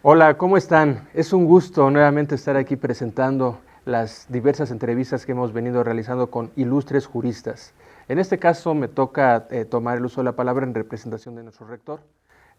Hola, ¿cómo están? Es un gusto nuevamente estar aquí presentando las diversas entrevistas que hemos venido realizando con ilustres juristas. En este caso me toca tomar el uso de la palabra en representación de nuestro rector,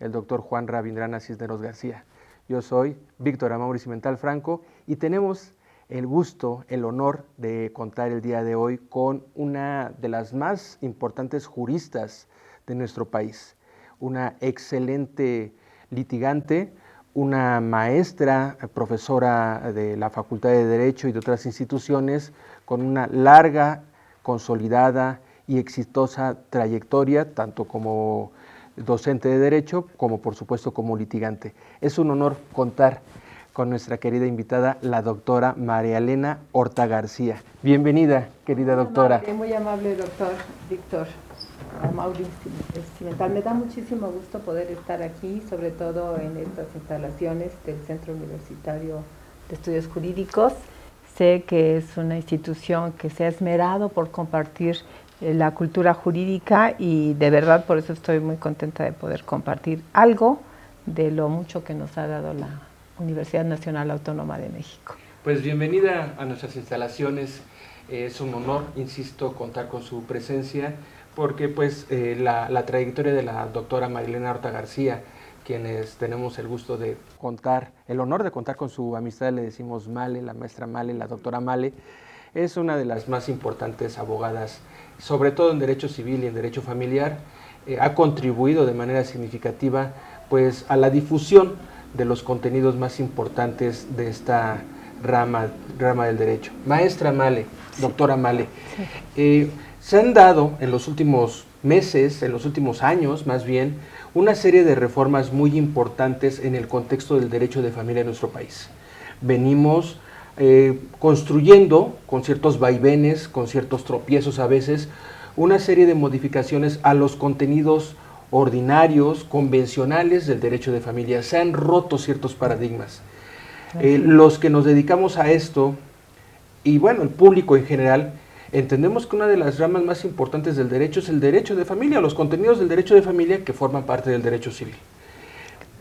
el doctor Juan Rabindranath Cisneros García. Yo soy Víctor Amaury Cimental Franco y tenemos el gusto, el honor de contar el día de hoy con una de las más importantes juristas de nuestro país, una excelente litigante, una maestra, profesora de la Facultad de Derecho y de otras instituciones, con una larga, consolidada y exitosa trayectoria, tanto como docente de Derecho, como por supuesto como litigante. Es un honor contar con nuestra querida invitada, la doctora María Elena Horta García. Bienvenida, querida doctora. Muy amable, doctor Víctor Amaury Cimental. Me da muchísimo gusto poder estar aquí, sobre todo en estas instalaciones del Centro Universitario de Estudios Jurídicos. Sé que es una institución que se ha esmerado por compartir la cultura jurídica y de verdad por eso estoy muy contenta de poder compartir algo de lo mucho que nos ha dado la Universidad Nacional Autónoma de México. Pues bienvenida a nuestras instalaciones. Es un honor, insisto, contar con su presencia, porque pues la trayectoria de la doctora María Elena Horta García, quienes tenemos el gusto de contar, el honor de contar con su amistad, le decimos Male, la maestra Male, la doctora Male, es una de las más importantes abogadas, sobre todo en derecho civil y en derecho familiar. Ha contribuido de manera significativa pues a la difusión de los contenidos más importantes de esta rama del derecho. Maestra Male, doctora Male, se han dado en los últimos meses, en los últimos años más bien, una serie de reformas muy importantes en el contexto del derecho de familia en nuestro país. Venimos construyendo, con ciertos vaivenes, con ciertos tropiezos a veces, una serie de modificaciones a los contenidos ordinarios, convencionales del derecho de familia. Se han roto ciertos paradigmas. Los que nos dedicamos a esto, y bueno, el público en general, entendemos que una de las ramas más importantes del derecho es el derecho de familia, los contenidos del derecho de familia que forman parte del derecho civil.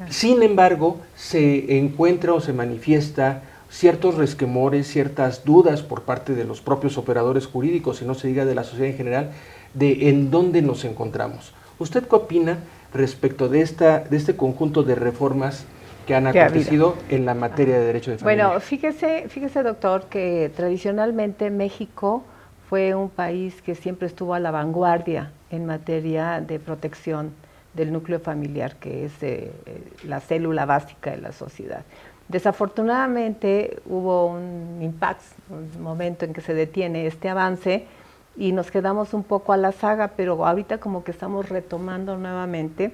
Sin embargo, se encuentra o se manifiesta ciertos resquemores, ciertas dudas por parte de los propios operadores jurídicos, y no se diga de la sociedad en general, de en dónde nos encontramos. ¿Usted qué opina respecto de este conjunto de reformas que han acontecido en la materia de derecho de familia? Bueno, fíjese, doctor, que tradicionalmente México fue un país que siempre estuvo a la vanguardia en materia de protección del núcleo familiar, que es la célula básica de la sociedad. Desafortunadamente hubo un impasse, un momento en que se detiene este avance y nos quedamos un poco a la saga, pero ahorita como que estamos retomando nuevamente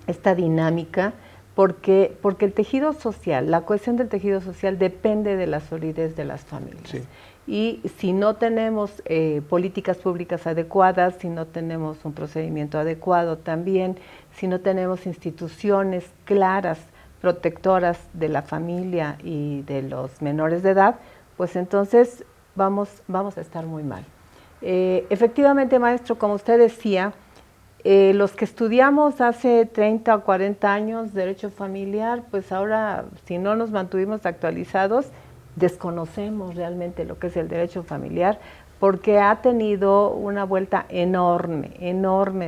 esta dinámica porque el tejido social, la cohesión del tejido social depende de la solidez de las familias. Sí. Y si no tenemos políticas públicas adecuadas, si no tenemos un procedimiento adecuado también, si no tenemos instituciones claras, protectoras de la familia y de los menores de edad, pues entonces vamos a estar muy mal. Efectivamente, maestro, como usted decía, los que estudiamos hace 30 o 40 años derecho familiar, pues ahora, si no nos mantuvimos actualizados, desconocemos realmente lo que es el derecho familiar, porque ha tenido una vuelta enorme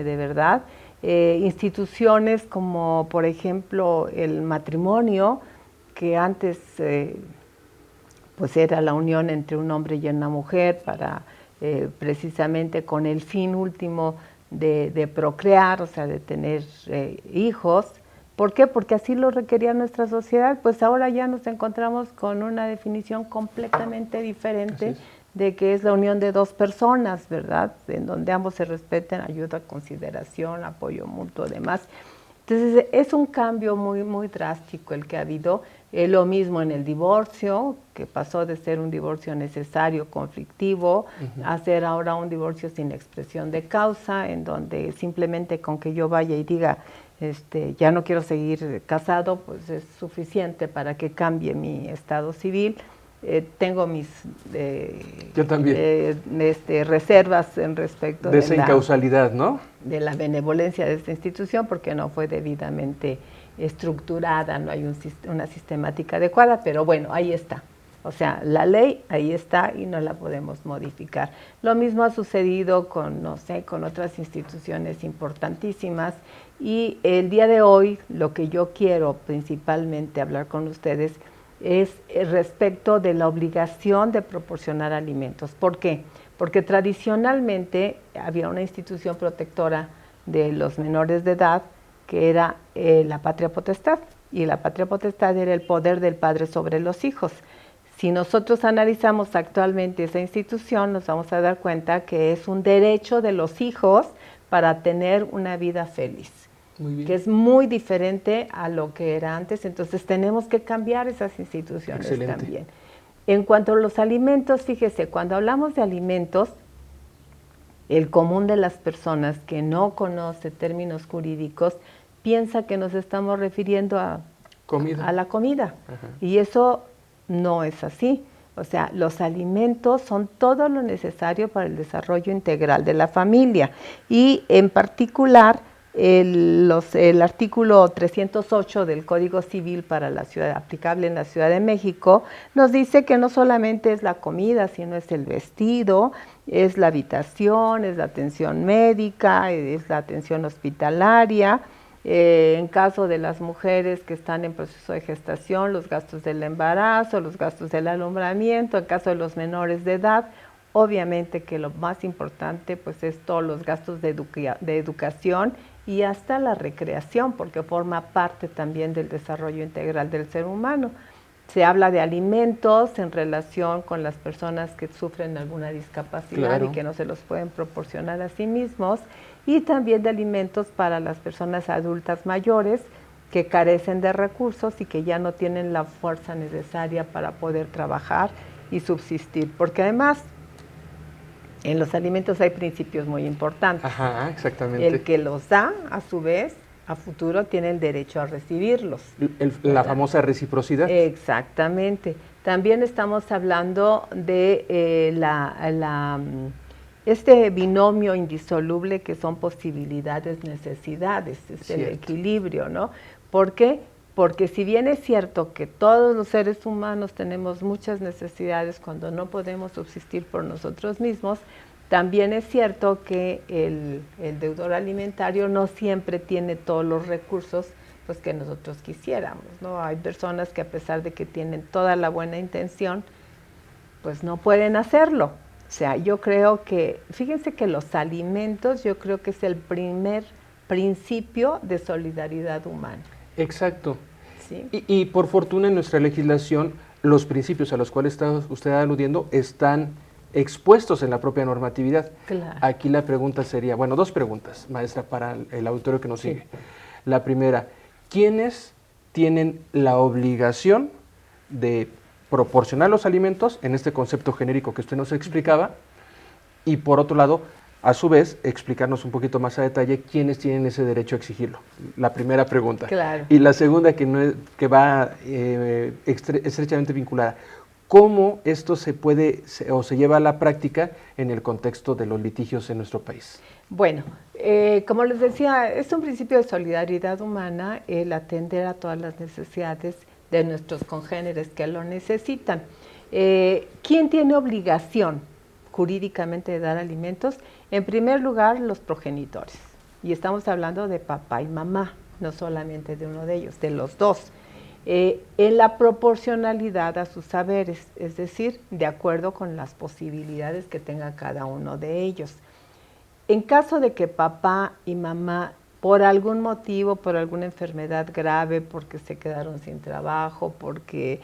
de verdad. Instituciones como, por ejemplo, el matrimonio, que antes pues era la unión entre un hombre y una mujer para precisamente con el fin último de procrear, o sea, de tener hijos. ¿Por qué? Porque así lo requería nuestra sociedad. Pues ahora ya nos encontramos con una definición completamente diferente de que es la unión de dos personas, ¿verdad? En donde ambos se respeten, ayuda, consideración, apoyo mutuo, demás. Entonces es un cambio muy drástico el que ha habido. Lo mismo en el divorcio, que pasó de ser un divorcio necesario, conflictivo, a ser ahora un divorcio sin expresión de causa, en donde simplemente con que yo vaya y diga ya no quiero seguir casado, pues es suficiente para que cambie mi estado civil. Tengo mis yo también. Reservas en respecto de esa incausalidad, ¿no? De la benevolencia de esta institución, porque no fue debidamente estructurada, no hay una sistemática adecuada, pero bueno, ahí está. O sea, la ley ahí está y no la podemos modificar. Lo mismo ha sucedido con, no sé, con otras instituciones importantísimas, y el día de hoy lo que yo quiero principalmente hablar con ustedes es respecto de la obligación de proporcionar alimentos. ¿Por qué? Porque tradicionalmente había una institución protectora de los menores de edad que era la patria potestad, y la patria potestad era el poder del padre sobre los hijos. Si nosotros analizamos actualmente esa institución, nos vamos a dar cuenta que es un derecho de los hijos para tener una vida feliz, que es muy diferente a lo que era antes. Entonces tenemos que cambiar esas instituciones. Excelente. También. En cuanto a los alimentos, fíjese, cuando hablamos de alimentos, el común de las personas que no conoce términos jurídicos piensa que nos estamos refiriendo a la comida. Ajá. Y eso no es así. O sea, los alimentos son todo lo necesario para el desarrollo integral de la familia, y en particular el artículo 308 del Código Civil para la ciudad, aplicable en la Ciudad de México, nos dice que no solamente es la comida, sino es el vestido, es la habitación, es la atención médica, es la atención hospitalaria. En caso de las mujeres que están en proceso de gestación, los gastos del embarazo, los gastos del alumbramiento. En caso de los menores de edad, obviamente que lo más importante pues es todos los gastos de educación y hasta la recreación, porque forma parte también del desarrollo integral del ser humano. Se habla de alimentos en relación con las personas que sufren alguna discapacidad, claro, y que no se los pueden proporcionar a sí mismos, y también de alimentos para las personas adultas mayores que carecen de recursos y que ya no tienen la fuerza necesaria para poder trabajar y subsistir, porque además en los alimentos hay principios muy importantes. Ajá, exactamente. El que los da, a su vez, a futuro tiene el derecho a recibirlos. La famosa reciprocidad. Exactamente. También estamos hablando de este binomio indisoluble que son posibilidades, necesidades, es el equilibrio, ¿no? ¿Por qué? Porque si bien es cierto que todos los seres humanos tenemos muchas necesidades cuando no podemos subsistir por nosotros mismos, también es cierto que el deudor alimentario no siempre tiene todos los recursos pues, que nosotros quisiéramos, ¿no? Hay personas que a pesar de que tienen toda la buena intención, pues no pueden hacerlo. O sea, yo creo que, fíjense que los alimentos, yo creo que es el primer principio de solidaridad humana. Exacto. ¿Sí? Y por fortuna en nuestra legislación, los principios a los cuales está usted aludiendo están expuestos en la propia normatividad. Claro. Aquí la pregunta sería, bueno, dos preguntas, maestra, para el auditorio que nos sigue. La primera, ¿quiénes tienen la obligación de proporcionar los alimentos en este concepto genérico que usted nos explicaba? Y por otro lado, a su vez, explicarnos un poquito más a detalle quiénes tienen ese derecho a exigirlo. La primera pregunta. Claro. Y la segunda, que va estrechamente vinculada. ¿Cómo esto se puede o se lleva a la práctica en el contexto de los litigios en nuestro país? Bueno, como les decía, es un principio de solidaridad humana el atender a todas las necesidades de nuestros congéneres que lo necesitan. ¿Quién tiene obligación jurídicamente de dar alimentos? En primer lugar, los progenitores. Y estamos hablando de papá y mamá, no solamente de uno de ellos, de los dos. En la proporcionalidad a sus saberes, es decir, de acuerdo con las posibilidades que tenga cada uno de ellos. En caso de que papá y mamá, por algún motivo, por alguna enfermedad grave, porque se quedaron sin trabajo, porque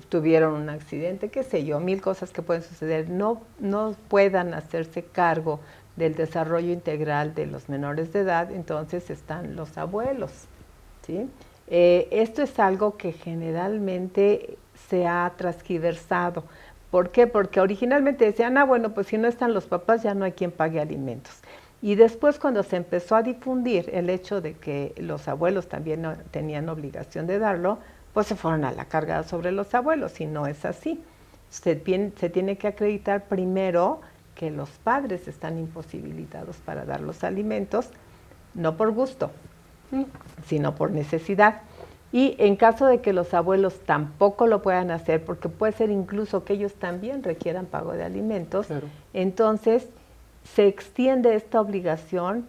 tuvieron un accidente, qué sé yo, 1000 cosas que pueden suceder, no puedan hacerse cargo del desarrollo integral de los menores de edad, entonces están los abuelos, ¿sí? Esto es algo que generalmente se ha transgiversado. ¿Por qué? Porque originalmente decían, bueno, pues si no están los papás ya no hay quien pague alimentos. Y después cuando se empezó a difundir el hecho de que los abuelos también no tenían obligación de darlo, pues se fueron a la carga sobre los abuelos, y no es así. Se tiene que acreditar primero que los padres están imposibilitados para dar los alimentos, no por gusto, sino por necesidad. Y en caso de que los abuelos tampoco lo puedan hacer, porque puede ser incluso que ellos también requieran pago de alimentos, claro, entonces se extiende esta obligación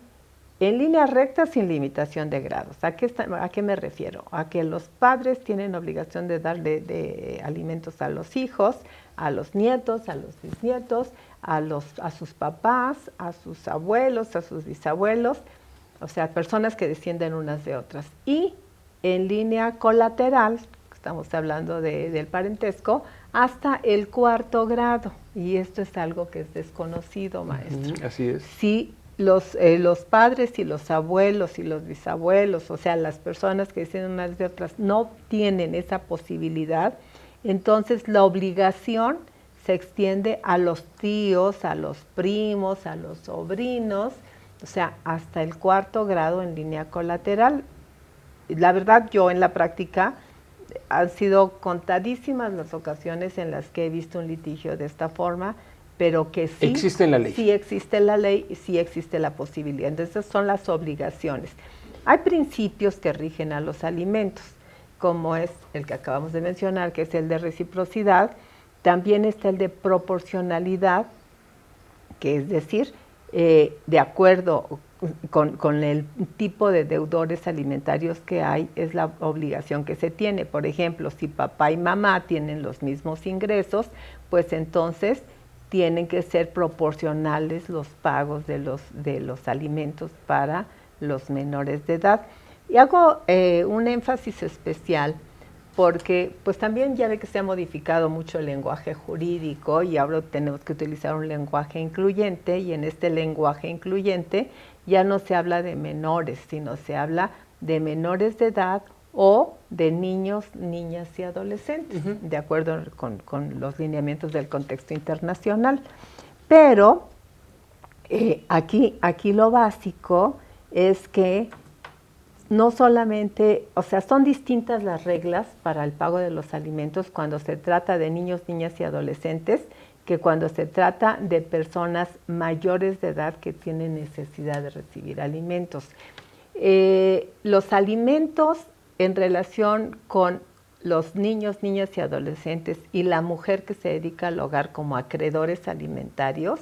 en línea recta sin limitación de grados. ¿A qué me refiero? A que los padres tienen obligación de darle de alimentos a los hijos, a los nietos, a los bisnietos, a sus papás, a sus abuelos, a sus bisabuelos, o sea, personas que descienden unas de otras. Y en línea colateral, estamos hablando del parentesco, hasta el 4º grado. Y esto es algo que es desconocido, maestro. Así es. Si los padres y los abuelos y los bisabuelos, o sea, las personas que descienden unas de otras, no tienen esa posibilidad, entonces la obligación se extiende a los tíos, a los primos, a los sobrinos, o sea, hasta el 4º grado en línea colateral. La verdad, yo en la práctica han sido contadísimas las ocasiones en las que he visto un litigio de esta forma, pero que sí existe en la ley. Sí existe la ley y sí existe la posibilidad. Entonces son las obligaciones. Hay principios que rigen a los alimentos, como es el que acabamos de mencionar, que es el de reciprocidad. También está el de proporcionalidad, que es decir, de acuerdo con el tipo de deudores alimentarios que hay, es la obligación que se tiene. Por ejemplo, si papá y mamá tienen los mismos ingresos, pues entonces tienen que ser proporcionales los pagos de los alimentos para los menores de edad. Y hago un énfasis especial porque pues también ya ve que se ha modificado mucho el lenguaje jurídico y ahora tenemos que utilizar un lenguaje incluyente, y en este lenguaje incluyente ya no se habla de menores, sino se habla de menores de edad o de niños, niñas y adolescentes, de acuerdo con los lineamientos del contexto internacional. Pero aquí lo básico es que no solamente, o sea, son distintas las reglas para el pago de los alimentos cuando se trata de niños, niñas y adolescentes que cuando se trata de personas mayores de edad que tienen necesidad de recibir alimentos. Los alimentos en relación con los niños, niñas y adolescentes y la mujer que se dedica al hogar como acreedores alimentarios,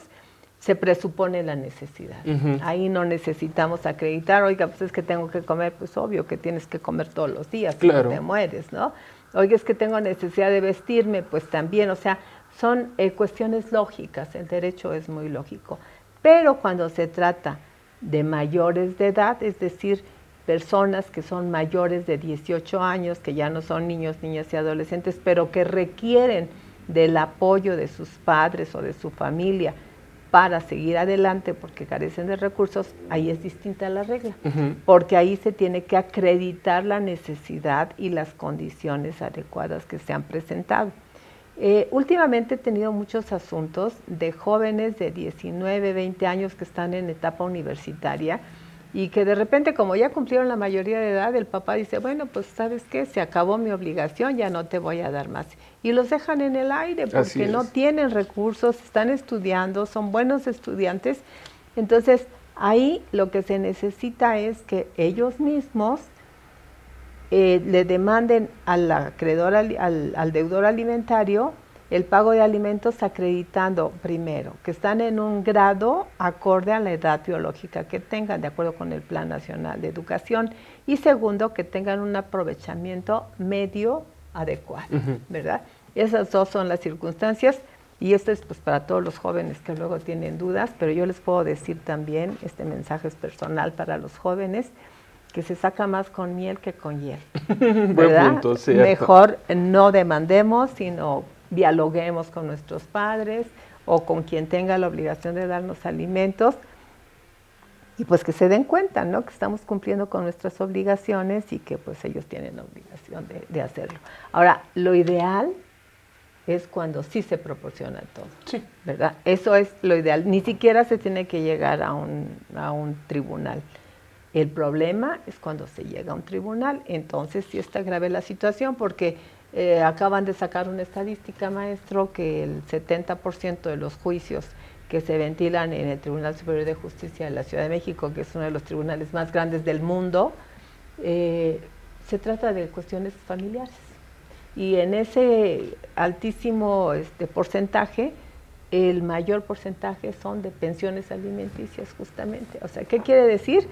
se presupone la necesidad. Ahí no necesitamos acreditar, oiga, pues es que tengo que comer, pues obvio que tienes que comer todos los días, claro, si te mueres, ¿no? Oiga, es que tengo necesidad de vestirme, pues también, o sea, son cuestiones lógicas, el derecho es muy lógico. Pero cuando se trata de mayores de edad, es decir, personas que son mayores de 18 años, que ya no son niños, niñas y adolescentes, pero que requieren del apoyo de sus padres o de su familia para seguir adelante porque carecen de recursos, ahí es distinta la regla, porque ahí se tiene que acreditar la necesidad y las condiciones adecuadas que se han presentado. Últimamente he tenido muchos asuntos de jóvenes de 19, 20 años que están en etapa universitaria y que de repente, como ya cumplieron la mayoría de edad, el papá dice, bueno, pues ¿sabes qué? Se acabó mi obligación, ya no te voy a dar más. Y los dejan en el aire porque no tienen recursos, están estudiando, son buenos estudiantes. Entonces, ahí lo que se necesita es que ellos mismos le demanden al acreedor, al deudor alimentario el pago de alimentos acreditando, primero, que están en un grado acorde a la edad biológica que tengan, de acuerdo con el Plan Nacional de Educación, y segundo, que tengan un aprovechamiento medio adecuado, ¿verdad? Esas dos son las circunstancias, y esto es pues para todos los jóvenes que luego tienen dudas, pero yo les puedo decir también, este mensaje es personal para los jóvenes, que se saca más con miel que con hiel, ¿verdad? Buen punto, cierto. Mejor no demandemos, sino dialoguemos con nuestros padres o con quien tenga la obligación de darnos alimentos y pues que se den cuenta, ¿no? Que estamos cumpliendo con nuestras obligaciones y que pues ellos tienen la obligación de hacerlo. Ahora, lo ideal es cuando sí se proporciona todo, sí, ¿verdad? Eso es lo ideal. Ni siquiera se tiene que llegar a un tribunal. El problema es cuando se llega a un tribunal, entonces sí está grave la situación porque acaban de sacar una estadística, maestro, que el 70% de los juicios que se ventilan en el Tribunal Superior de Justicia de la Ciudad de México, que es uno de los tribunales más grandes del mundo, se trata de cuestiones familiares. Y en ese altísimo porcentaje, el mayor porcentaje son de pensiones alimenticias justamente. O sea, ¿qué quiere decir?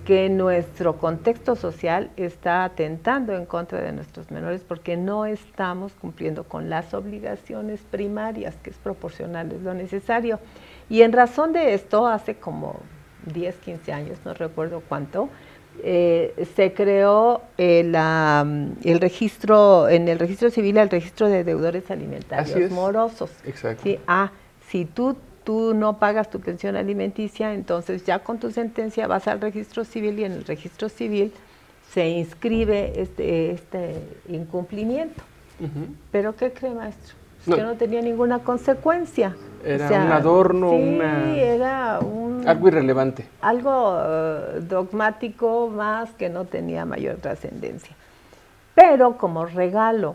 Que nuestro contexto social está atentando en contra de nuestros menores porque no estamos cumpliendo con las obligaciones primarias, que es proporcionarles lo necesario. Y en razón de esto, hace como 10, 15 años, no recuerdo cuánto, se creó el registro, en el registro civil, el registro de deudores alimentarios morosos. Exacto. ¿Sí? Si tú no pagas tu pensión alimenticia, entonces ya con tu sentencia vas al registro civil y en el registro civil se inscribe este incumplimiento. ¿Pero qué cree, maestro? Es que no tenía ninguna consecuencia. Era un adorno, sí, era algo irrelevante. Algo dogmático más que no tenía mayor trascendencia. Pero como regalo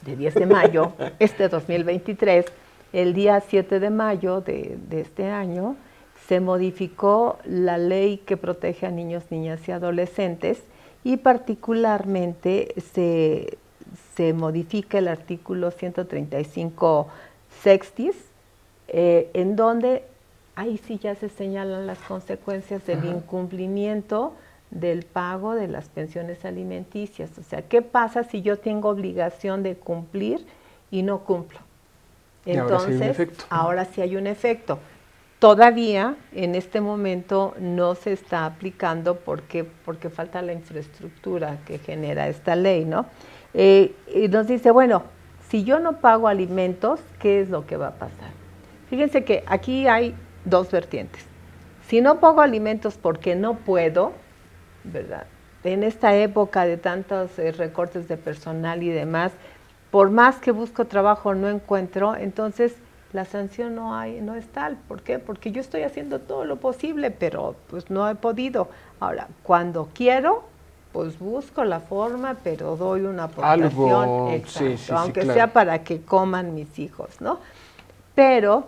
de 10 de mayo, 2023, el día 7 de mayo de este año, se modificó la ley que protege a niños, niñas y adolescentes y particularmente se modifica el artículo 135 sextis, en donde ahí sí ya se señalan las consecuencias del incumplimiento del pago de las pensiones alimenticias. O sea, ¿qué pasa si yo tengo obligación de cumplir y no cumplo? Entonces, ahora sí hay un efecto. Todavía en este momento no se está aplicando porque falta la infraestructura que genera esta ley, ¿no? Y nos dice, bueno, si yo no pago alimentos, ¿qué es lo que va a pasar? Fíjense que aquí hay dos vertientes. Si no pago alimentos porque no puedo, ¿verdad? En esta época de tantos recortes de personal y demás, por más que busco trabajo no encuentro, entonces la sanción no es tal. ¿Por qué? Porque yo estoy haciendo todo lo posible, pero pues no he podido. Ahora, cuando quiero, pues busco la forma, pero doy una aportación, exacto, aunque sea para que coman mis hijos, ¿no? Pero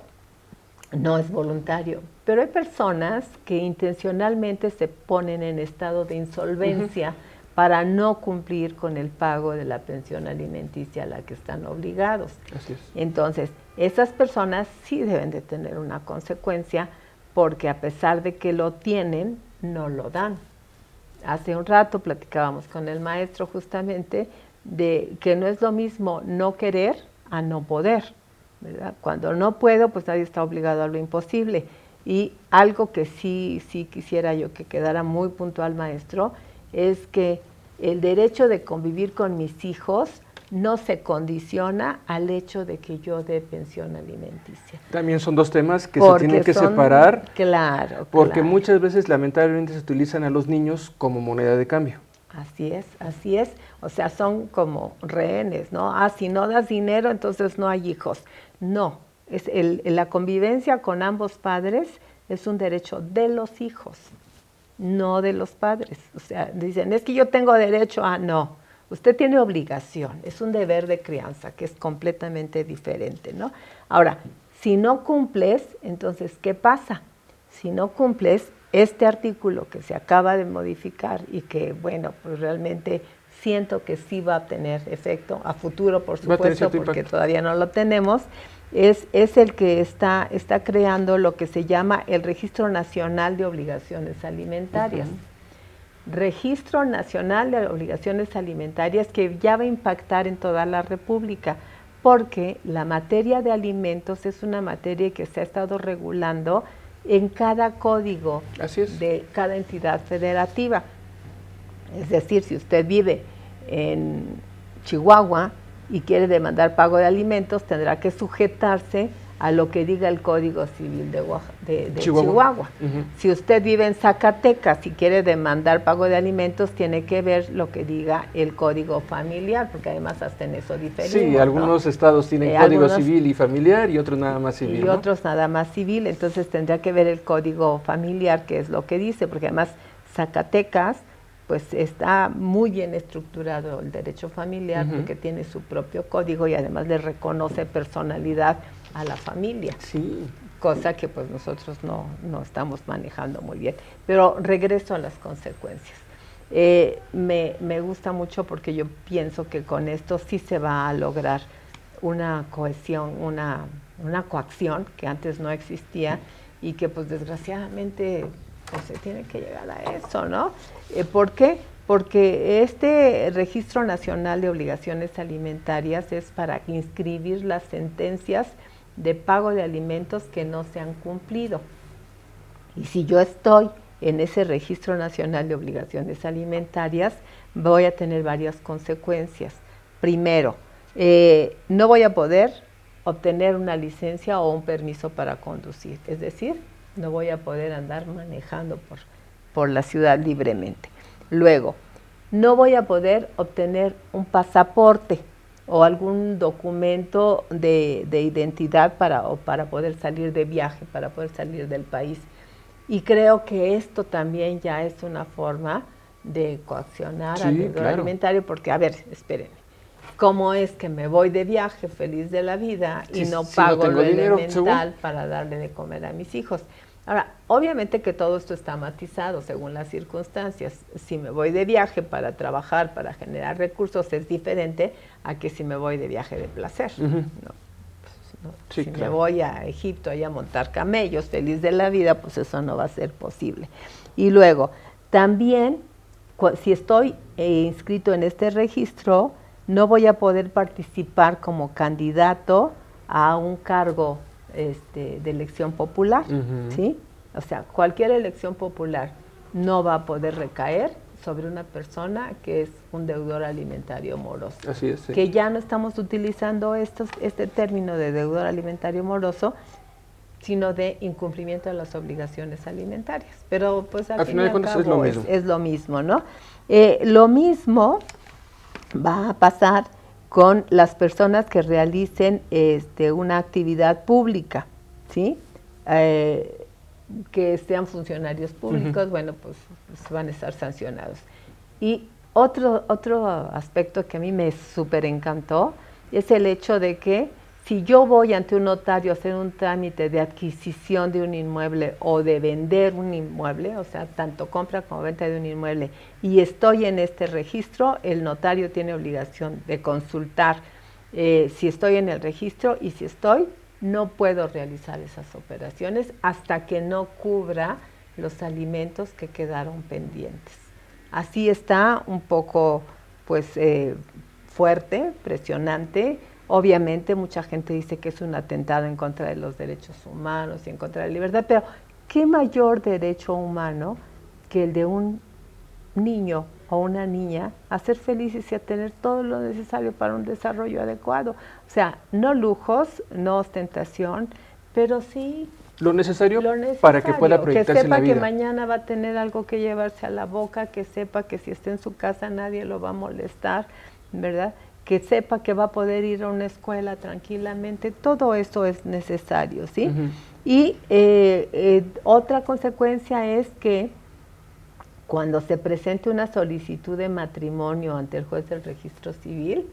no es voluntario. Pero hay personas que intencionalmente se ponen en estado de insolvencia para no cumplir con el pago de la pensión alimenticia a la que están obligados. Así es. Entonces, esas personas sí deben de tener una consecuencia porque a pesar de que lo tienen, no lo dan. Hace un rato platicábamos con el maestro justamente de que no es lo mismo no querer a no poder, ¿verdad? Cuando no puedo, pues nadie está obligado a lo imposible. Y algo que sí quisiera yo que quedara muy puntual, maestro, es que el derecho de convivir con mis hijos no se condiciona al hecho de que yo dé pensión alimenticia. También son dos temas que se tienen que separar. Claro. Porque muchas veces lamentablemente se utilizan a los niños como moneda de cambio. Así es. O sea, son como rehenes, ¿no? Si no das dinero, entonces no hay hijos. No, la convivencia con ambos padres es un derecho de los hijos, no de los padres. O sea, dicen, es que yo tengo derecho a... No, usted tiene obligación, es un deber de crianza, que es completamente diferente, ¿no? Ahora, si no cumples, entonces, ¿qué pasa? Si no cumples, este artículo que se acaba de modificar y que, bueno, pues realmente siento que sí va a tener efecto a futuro, por supuesto, porque todavía no lo tenemos, es el que está creando lo que se llama el Registro Nacional de Obligaciones Alimentarias. Registro Nacional de Obligaciones Alimentarias que ya va a impactar en toda la República, porque la materia de alimentos es una materia que se ha estado regulando en cada código de cada entidad federativa. Es decir, si usted vive en Chihuahua y quiere demandar pago de alimentos, tendrá que sujetarse a lo que diga el Código Civil de Chihuahua. Si usted vive en Zacatecas y quiere demandar pago de alimentos, tiene que ver lo que diga el Código Familiar, porque además hasta en eso diferimos. Sí, algunos estados tienen Código Civil y Familiar y otros nada más civil. Y otros nada más civil, entonces tendría que ver el Código Familiar, que es lo que dice, porque además Zacatecas pues está muy bien estructurado el derecho familiar, porque tiene su propio código y además le reconoce personalidad a la familia, cosa que pues nosotros no estamos manejando muy bien. Pero regreso a las consecuencias. Me gusta mucho porque yo pienso que con esto sí se va a lograr una cohesión, una coacción que antes no existía y que pues desgraciadamente pues se tiene que llegar a eso, ¿no? ¿Por qué? Porque este Registro Nacional de Obligaciones Alimentarias es para inscribir las sentencias de pago de alimentos que no se han cumplido. Y si yo estoy en ese Registro Nacional de Obligaciones Alimentarias, voy a tener varias consecuencias. Primero, no voy a poder obtener una licencia o un permiso para conducir, es decir, no voy a poder andar manejando por la ciudad libremente. Luego, no voy a poder obtener un pasaporte o algún documento de identidad para poder salir de viaje, para poder salir del país. Y creo que esto también ya es una forma de coaccionar al deudor alimentario, porque, a ver, espérenme, ¿cómo es que me voy de viaje feliz de la vida y no pago lo elemental para darle de comer a mis hijos? Ahora, obviamente que todo esto está matizado según las circunstancias. Si me voy de viaje para trabajar, para generar recursos, es diferente a que si me voy de viaje de placer. Si me voy a Egipto a montar camellos, feliz de la vida, pues eso no va a ser posible. Y luego, también, si estoy inscrito en este registro, no voy a poder participar como candidato a un cargo de elección popular, ¿sí? O sea, cualquier elección popular no va a poder recaer sobre una persona que es un deudor alimentario moroso. Así es, sí. Que ya no estamos utilizando este término de deudor alimentario moroso, sino de incumplimiento de las obligaciones alimentarias. Pero pues al final de cuentas es lo mismo, ¿no? Lo mismo va a pasar con las personas que realicen una actividad pública, ¿sí? Que sean funcionarios públicos, bueno, pues van a estar sancionados. Y otro aspecto que a mí me súper encantó es el hecho de que si yo voy ante un notario a hacer un trámite de adquisición de un inmueble o de vender un inmueble, o sea, tanto compra como venta de un inmueble, y estoy en este registro, el notario tiene obligación de consultar si estoy en el registro, y si estoy, no puedo realizar esas operaciones hasta que no cubra los alimentos que quedaron pendientes. Así está un poco, pues, fuerte, presionante. Obviamente mucha gente dice que es un atentado en contra de los derechos humanos y en contra de la libertad, pero ¿qué mayor derecho humano que el de un niño o una niña a ser felices y a tener todo lo necesario para un desarrollo adecuado? O sea, no lujos, no ostentación, pero sí lo necesario para que pueda proyectarse en la vida. Que sepa que mañana va a tener algo que llevarse a la boca, que sepa que si está en su casa nadie lo va a molestar, ¿verdad? Que sepa que va a poder ir a una escuela tranquilamente. Todo eso es necesario, ¿sí? Y otra consecuencia es que cuando se presente una solicitud de matrimonio ante el juez del registro civil,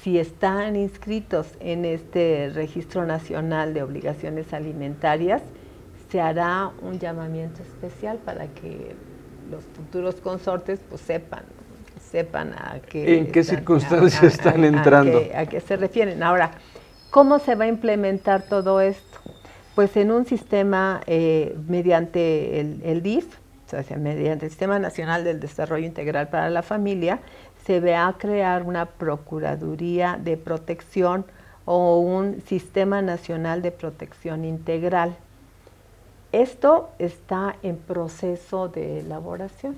si están inscritos en este Registro Nacional de Obligaciones Alimentarias, se hará un llamamiento especial para que los futuros consortes pues sepan a qué en qué circunstancias están entrando. A qué se refieren. Ahora, ¿cómo se va a implementar todo esto? Pues en un sistema mediante el DIF, o sea, mediante el Sistema Nacional del Desarrollo Integral para la Familia, se va a crear una Procuraduría de Protección o un Sistema Nacional de Protección Integral. Esto está en proceso de elaboración,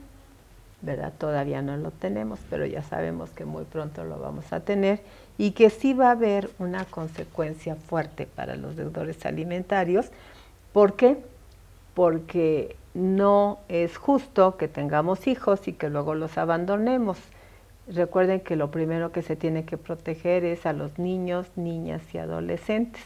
¿verdad? Todavía no lo tenemos, pero ya sabemos que muy pronto lo vamos a tener y que sí va a haber una consecuencia fuerte para los deudores alimentarios. ¿Por qué? Porque no es justo que tengamos hijos y que luego los abandonemos. Recuerden que lo primero que se tiene que proteger es a los niños, niñas y adolescentes.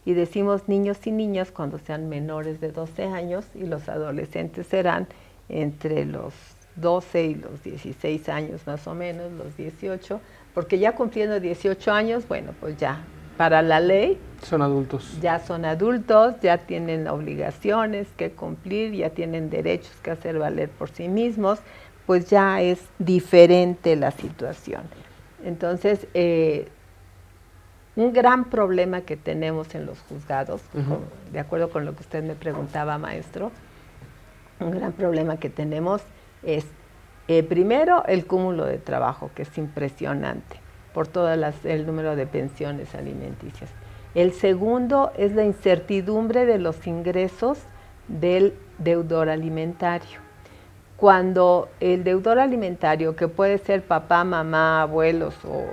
Y decimos niños y niñas cuando sean menores de 12 años y los adolescentes serán entre los 12 y los 16 años más o menos, los 18, porque ya cumpliendo 18 años, bueno, pues ya para la ley son adultos. Ya son adultos, ya tienen obligaciones que cumplir, ya tienen derechos que hacer valer por sí mismos, pues ya es diferente la situación. Entonces, un gran problema que tenemos en los juzgados, de acuerdo con lo que usted me preguntaba, maestro, un gran problema que tenemos es, primero, el cúmulo de trabajo, que es impresionante, por todo el número de pensiones alimenticias. El segundo es la incertidumbre de los ingresos del deudor alimentario. Cuando el deudor alimentario, que puede ser papá, mamá, abuelos o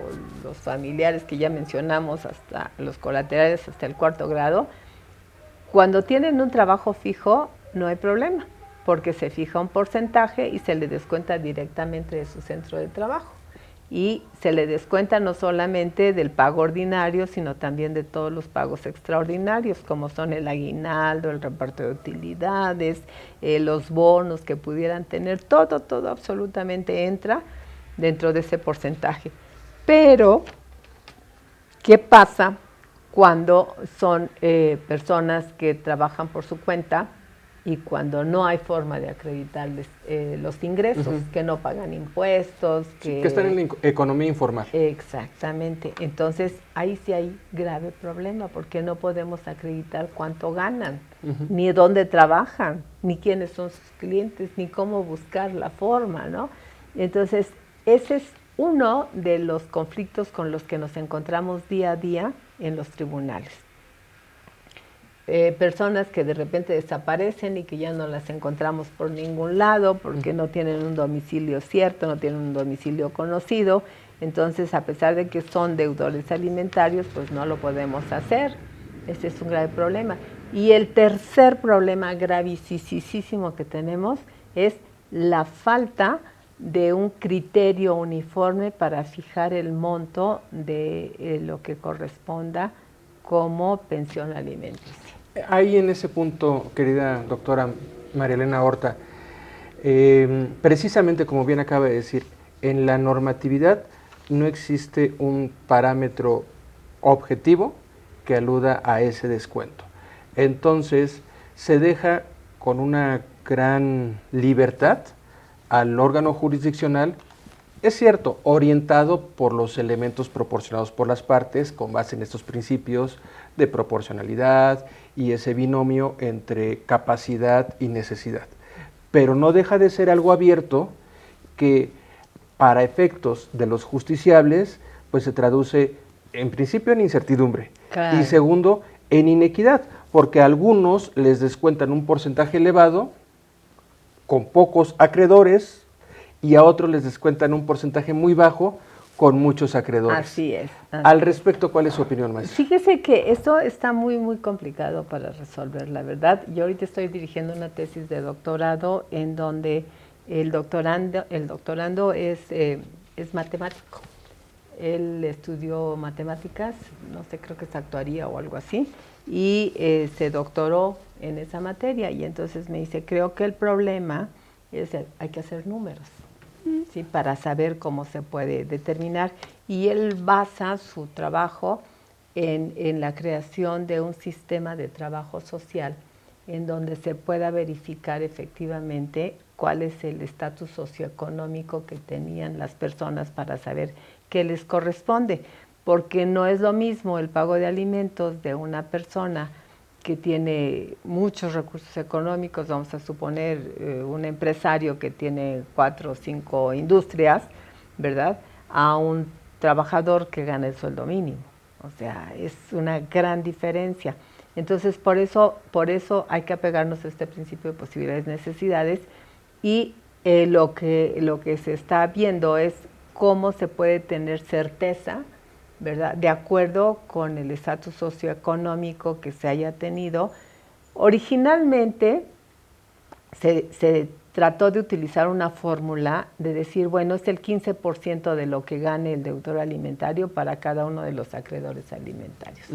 los familiares que ya mencionamos, hasta los colaterales hasta el 4º grado, cuando tienen un trabajo fijo no hay problema, porque se fija un porcentaje y se le descuenta directamente de su centro de trabajo. Y se le descuenta no solamente del pago ordinario, sino también de todos los pagos extraordinarios, como son el aguinaldo, el reparto de utilidades, los bonos que pudieran tener, todo absolutamente entra dentro de ese porcentaje. Pero, ¿qué pasa cuando son personas que trabajan por su cuenta y cuando no hay forma de acreditarles los ingresos, que no pagan impuestos, que están en la economía informal? Exactamente. Entonces, ahí sí hay grave problema, porque no podemos acreditar cuánto ganan, ni dónde trabajan, ni quiénes son sus clientes, ni cómo buscar la forma, ¿no? Entonces, ese es uno de los conflictos con los que nos encontramos día a día en los tribunales. Personas que de repente desaparecen y que ya no las encontramos por ningún lado porque no tienen un domicilio cierto, no tienen un domicilio conocido. Entonces, a pesar de que son deudores alimentarios, pues no lo podemos hacer. Ese es un grave problema. Y el tercer problema gravísimo que tenemos es la falta de un criterio uniforme para fijar el monto de lo que corresponda como pensión alimenticia. Ahí en ese punto, querida doctora María Elena Horta, precisamente como bien acaba de decir, en la normatividad no existe un parámetro objetivo que aluda a ese descuento. Entonces, se deja con una gran libertad al órgano jurisdiccional, es cierto, orientado por los elementos proporcionados por las partes con base en estos principios de proporcionalidad y ese binomio entre capacidad y necesidad. Pero no deja de ser algo abierto que para efectos de los justiciables pues se traduce en principio en incertidumbre, claro, y segundo en inequidad, porque a algunos les descuentan un porcentaje elevado con pocos acreedores y a otros les descuentan un porcentaje muy bajo con muchos acreedores. Así es. Al respecto, ¿cuál es su opinión, maestra? Fíjese que esto está muy complicado para resolver, la verdad. Yo ahorita estoy dirigiendo una tesis de doctorado en donde el doctorando es matemático. Él estudió matemáticas, no sé, creo que es actuaría o algo así, y se doctoró en esa materia. Y entonces me dice, creo que el problema es hay que hacer números, ¿sí?, para saber cómo se puede determinar. Y él basa su trabajo en la creación de un sistema de trabajo social en donde se pueda verificar efectivamente cuál es el estatus socioeconómico que tenían las personas para saber qué les corresponde, porque no es lo mismo el pago de alimentos de una persona que tiene muchos recursos económicos, vamos a suponer un empresario que tiene 4 o 5 industrias, ¿verdad?, a un trabajador que gana el sueldo mínimo. O sea, es una gran diferencia. Entonces, por eso hay que apegarnos a este principio de posibilidades y necesidades, y lo que se está viendo es cómo se puede tener certeza, ¿verdad?, de acuerdo con el estatus socioeconómico que se haya tenido. Originalmente se trató de utilizar una fórmula de decir, bueno, es el 15% de lo que gane el deudor alimentario para cada uno de los acreedores alimentarios.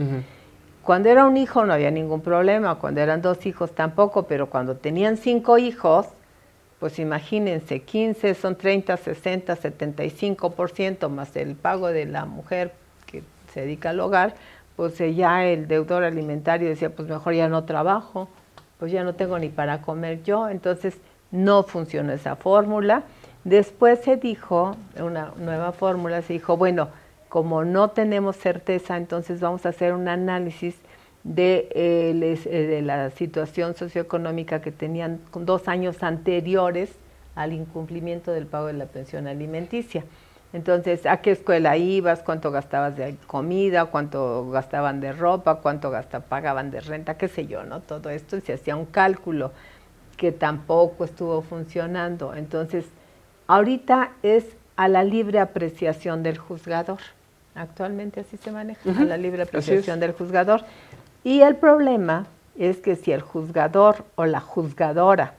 Cuando era un hijo no había ningún problema, cuando eran 2 hijos tampoco, pero cuando tenían 5 hijos, pues imagínense, 15 son 30, 60, 75%, más el pago de la mujer que se dedica al hogar, pues ya el deudor alimentario decía, pues mejor ya no trabajo, pues ya no tengo ni para comer yo. Entonces no funcionó esa fórmula, Después se dijo, una nueva fórmula, se dijo, bueno, como no tenemos certeza, entonces vamos a hacer un análisis de la situación socioeconómica que tenían 2 años anteriores al incumplimiento del pago de la pensión alimenticia. Entonces, ¿a qué escuela ibas? ¿Cuánto gastabas de comida? ¿Cuánto gastaban de ropa? ¿Cuánto pagaban de renta? ¿Qué sé yo, no? Todo esto, y se hacía un cálculo que tampoco estuvo funcionando. Entonces, ahorita es a la libre apreciación del juzgador. Actualmente así se maneja, a la libre apreciación del juzgador. Y el problema es que si el juzgador o la juzgadora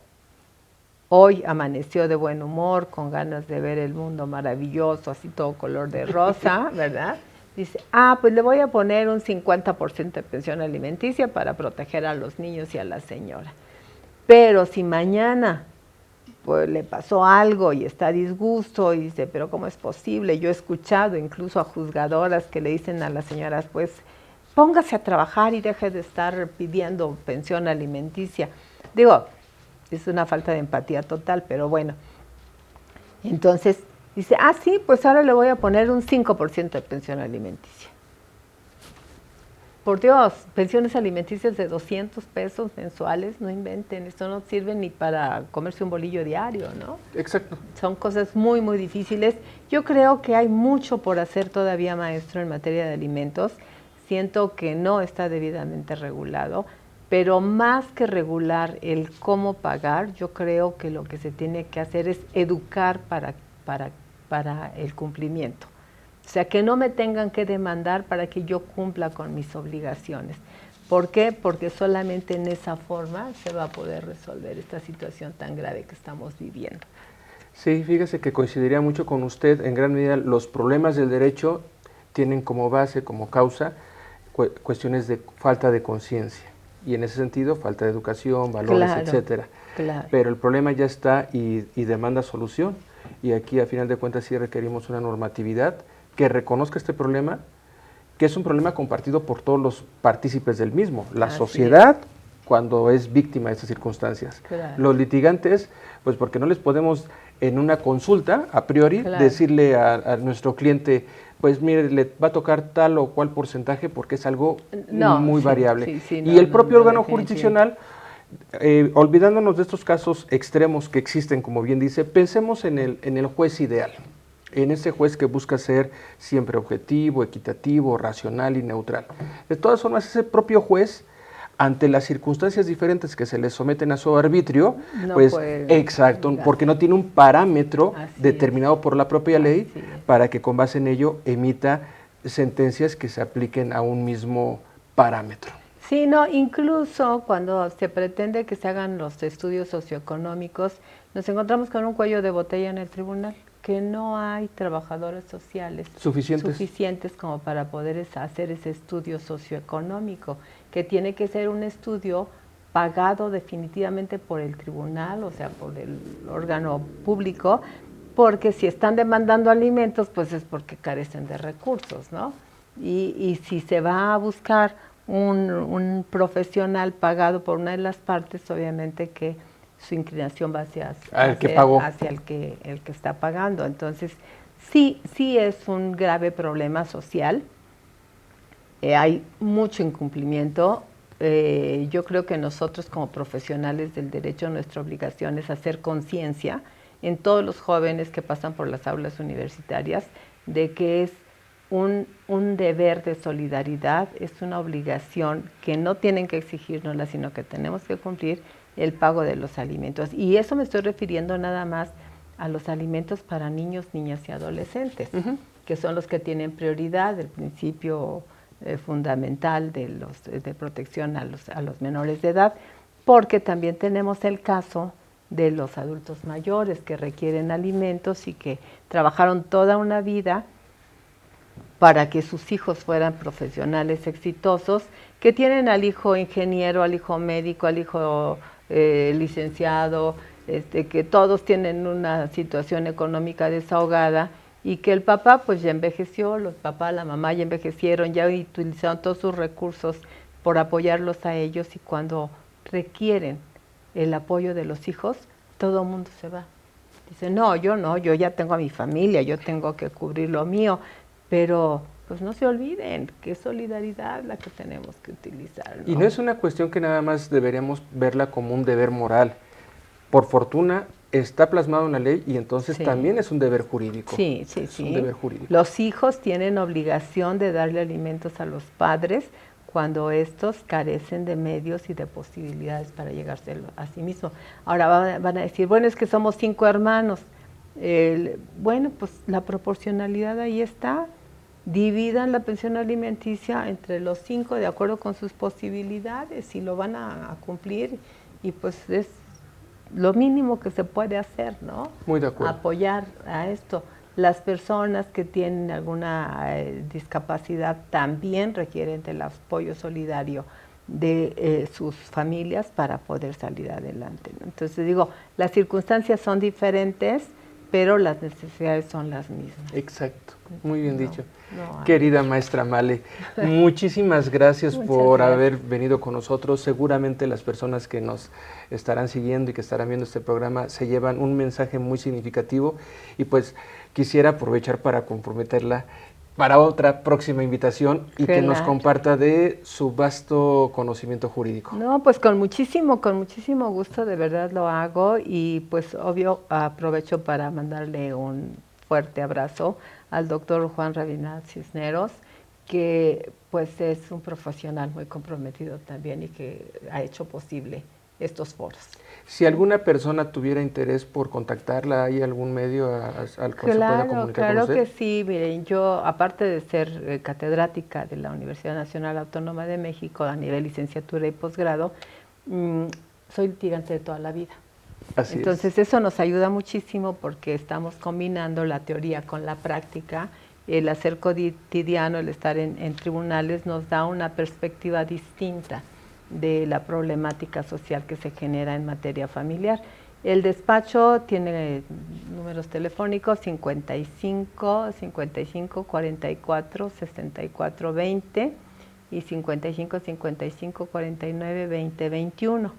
hoy amaneció de buen humor, con ganas de ver el mundo maravilloso, así todo color de rosa, ¿verdad? Dice, pues le voy a poner un 50% de pensión alimenticia para proteger a los niños y a la señora. Pero si mañana pues le pasó algo y está a disgusto y dice, pero ¿cómo es posible? Yo he escuchado incluso a juzgadoras que le dicen a las señoras, pues póngase a trabajar y deje de estar pidiendo pensión alimenticia. Digo, es una falta de empatía total, pero bueno. Entonces dice, sí, pues ahora le voy a poner un 5% de pensión alimenticia. Por Dios, pensiones alimenticias de 200 pesos mensuales, no inventen, esto no sirve ni para comerse un bolillo diario, ¿no? Exacto. Son cosas muy, muy difíciles. Yo creo que hay mucho por hacer todavía, maestro, en materia de alimentos. Siento que no está debidamente regulado, pero más que regular el cómo pagar, yo creo que lo que se tiene que hacer es educar para el cumplimiento. O sea, que no me tengan que demandar para que yo cumpla con mis obligaciones. ¿Por qué? Porque solamente en esa forma se va a poder resolver esta situación tan grave que estamos viviendo. Sí, fíjese que coincidiría mucho con usted. En gran medida los problemas del derecho tienen como base, como causa, cuestiones de falta de conciencia. Y en ese sentido, falta de educación, valores, etcétera. Claro. Pero el problema ya está y demanda solución. Y aquí, a final de cuentas, sí requerimos una normatividad que reconozca este problema, que es un problema compartido por todos los partícipes del mismo. La sociedad, cuando es víctima de estas circunstancias. Claro. Los litigantes, pues porque no les podemos en una consulta, a priori, decirle a nuestro cliente, pues mire, le va a tocar tal o cual porcentaje porque es algo muy variable. Y el propio órgano jurisdiccional, olvidándonos de estos casos extremos que existen, como bien dice, pensemos en el juez ideal, en ese juez que busca ser siempre objetivo, equitativo, racional y neutral. De todas formas, ese propio juez, ante las circunstancias diferentes que se le someten a su arbitrio, porque no tiene un parámetro determinado por la propia ley para que con base en ello emita sentencias que se apliquen a un mismo parámetro. Sí, no, incluso cuando se pretende que se hagan los estudios socioeconómicos, nos encontramos con un cuello de botella en el tribunal, que no hay trabajadores sociales suficientes como para poder hacer ese estudio socioeconómico, que tiene que ser un estudio pagado definitivamente por el tribunal, o sea, por el órgano público, porque si están demandando alimentos, pues es porque carecen de recursos, ¿no? Y si se va a buscar un profesional pagado por una de las partes, obviamente que su inclinación va hacia el que está pagando. Entonces, sí es un grave problema social. Hay mucho incumplimiento. Yo creo que nosotros como profesionales del derecho, nuestra obligación es hacer conciencia en todos los jóvenes que pasan por las aulas universitarias de que es un deber de solidaridad, es una obligación que no tienen que exigirnosla, sino que tenemos que cumplir el pago de los alimentos. Y eso me estoy refiriendo nada más a los alimentos para niños, niñas y adolescentes, que son los que tienen prioridad, el principio fundamental de protección a los menores de edad, porque también tenemos el caso de los adultos mayores que requieren alimentos y que trabajaron toda una vida para que sus hijos fueran profesionales exitosos, que tienen al hijo ingeniero, al hijo médico, al hijo licenciado, que todos tienen una situación económica desahogada y que el papá pues ya envejeció, los papás, la mamá ya envejecieron, ya utilizaron todos sus recursos por apoyarlos a ellos, y cuando requieren el apoyo de los hijos, todo el mundo se va. Dicen, no, yo ya tengo a mi familia, yo tengo que cubrir lo mío, pero pues no se olviden que es solidaridad la que tenemos que utilizar, ¿no? Y no es una cuestión que nada más deberíamos verla como un deber moral. Por fortuna está plasmado en la ley y entonces también es un deber jurídico. Sí. Un deber jurídico. Los hijos tienen obligación de darle alimentos a los padres cuando estos carecen de medios y de posibilidades para llegárselo a sí mismos. Ahora van a decir, bueno, es que somos 5 hermanos. Bueno, pues la proporcionalidad ahí está. Dividan la pensión alimenticia entre los 5 de acuerdo con sus posibilidades y lo van a cumplir, y pues es lo mínimo que se puede hacer, ¿no? Muy de acuerdo. Apoyar a esto. Las personas que tienen alguna discapacidad también requieren del apoyo solidario de sus familias para poder salir adelante, ¿no? Entonces digo, las circunstancias son diferentes, pero las necesidades son las mismas. Exacto, muy bien dicho. No, querida maestra Male, muchísimas gracias por haber venido con nosotros. Seguramente las personas que nos estarán siguiendo y que estarán viendo este programa se llevan un mensaje muy significativo, y pues quisiera aprovechar para comprometerla para otra próxima invitación y que nos comparta de su vasto conocimiento jurídico. No, pues con muchísimo gusto, de verdad lo hago, y pues obvio aprovecho para mandarle un fuerte abrazo al doctor Juan Rabinat Cisneros, que pues es un profesional muy comprometido también y que ha hecho posible estos foros. Si alguna persona tuviera interés por contactarla, ¿hay algún medio al cual se pueda comunicar con usted? Claro que sí. Miren, yo, aparte de ser catedrática de la Universidad Nacional Autónoma de México a nivel licenciatura y posgrado, soy litigante de toda la vida. Entonces eso nos ayuda muchísimo porque estamos combinando la teoría con la práctica. El hacer cotidiano, el estar en tribunales nos da una perspectiva distinta de la problemática social que se genera en materia familiar. El despacho tiene números telefónicos 55 44 64 20 y 55 55 49 20 21.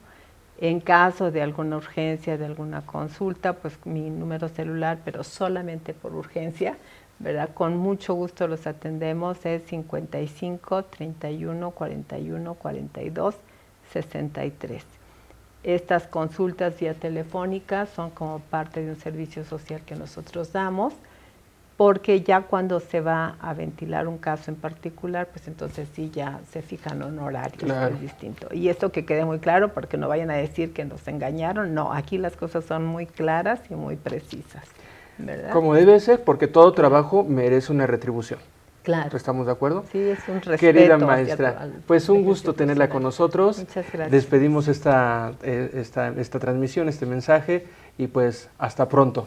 En caso de alguna urgencia, de alguna consulta, pues mi número celular, pero solamente por urgencia, ¿verdad? Con mucho gusto los atendemos, es 55 31 41 42 63. Estas consultas vía telefónica son como parte de un servicio social que nosotros damos, porque ya cuando se va a ventilar un caso en particular, pues entonces sí ya se fijan honorarios, es distinto. Y esto que quede muy claro, porque no vayan a decir que nos engañaron, no, aquí las cosas son muy claras y muy precisas, ¿verdad? Como debe ser, porque todo trabajo merece una retribución. Claro. ¿Estamos de acuerdo? Sí, es un respeto. Querida maestra, pues un gusto tenerla con nosotros. Muchas gracias. Despedimos esta transmisión, este mensaje, y pues hasta pronto.